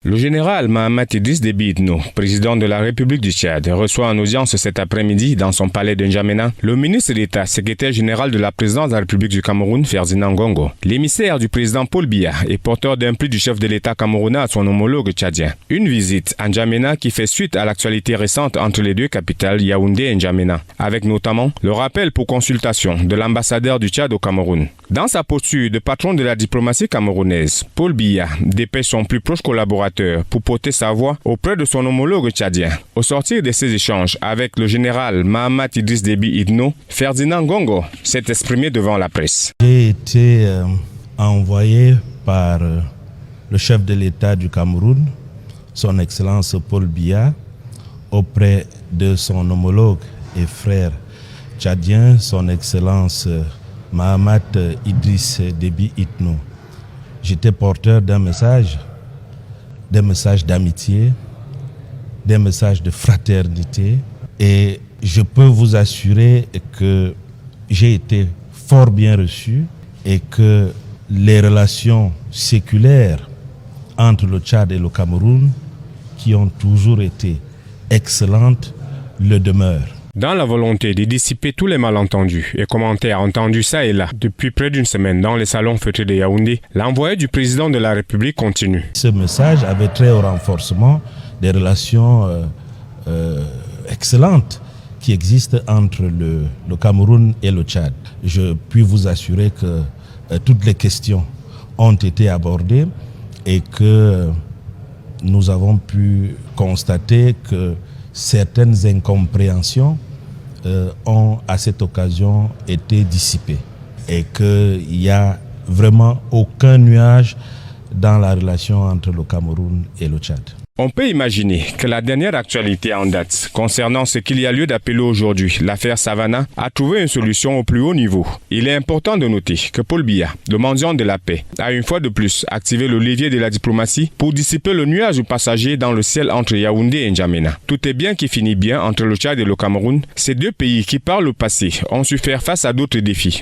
Le général Mahamat Idriss Déby Itno, président de la République du Tchad, reçoit en audience cet après-midi dans son palais de N'Djamena le ministre d'État, secrétaire général de la présidence de la République du Cameroun, Ferdinand Ngongo, l'émissaire du président Paul Biya et porteur d'un prix du chef de l'État camerounais à son homologue tchadien. Une visite à N'Djamena qui fait suite à l'actualité récente entre les deux capitales, Yaoundé et N'Djamena, avec notamment le rappel pour consultation de l'ambassadeur du Tchad au Cameroun. Dans sa posture de patron de la diplomatie camerounaise, Paul Biya dépêche son plus proche collaborateur pour porter sa voix auprès de son homologue tchadien. Au sortir de ces échanges avec le général Mahamat Idriss Déby Itno, Ferdinand Ngongo s'est exprimé devant la presse. J'ai été envoyé par le chef de l'État du Cameroun, son Excellence Paul Biya, auprès de son homologue et frère tchadien, son Excellence Mahamat Idriss Déby Itno. J'étais porteur d'un message, des messages d'amitié, des messages de fraternité, et je peux vous assurer que j'ai été fort bien reçu et que les relations séculaires entre le Tchad et le Cameroun, qui ont toujours été excellentes, le demeurent. Dans la volonté de dissiper tous les malentendus et commentaires entendus ça et là depuis près d'une semaine dans les salons feutrés de Yaoundé, l'envoyé du président de la République continue. Ce message avait trait au renforcement des relations excellentes qui existent entre le Cameroun et le Tchad. Je puis vous assurer que toutes les questions ont été abordées et que nous avons pu constater que certaines incompréhensions ont à cette occasion été dissipées et qu'il n'y a vraiment aucun nuage dans la relation entre le Cameroun et le Tchad. On peut imaginer que la dernière actualité en date concernant ce qu'il y a lieu d'appeler aujourd'hui l'affaire Savannah a trouvé une solution au plus haut niveau. Il est important de noter que Paul Biya, le mendiant de la paix, a une fois de plus activé le levier de la diplomatie pour dissiper le nuage de passagers dans le ciel entre Yaoundé et N'Djamena. Tout est bien qui finit bien entre le Tchad et le Cameroun, ces deux pays qui par le passé ont su faire face à d'autres défis.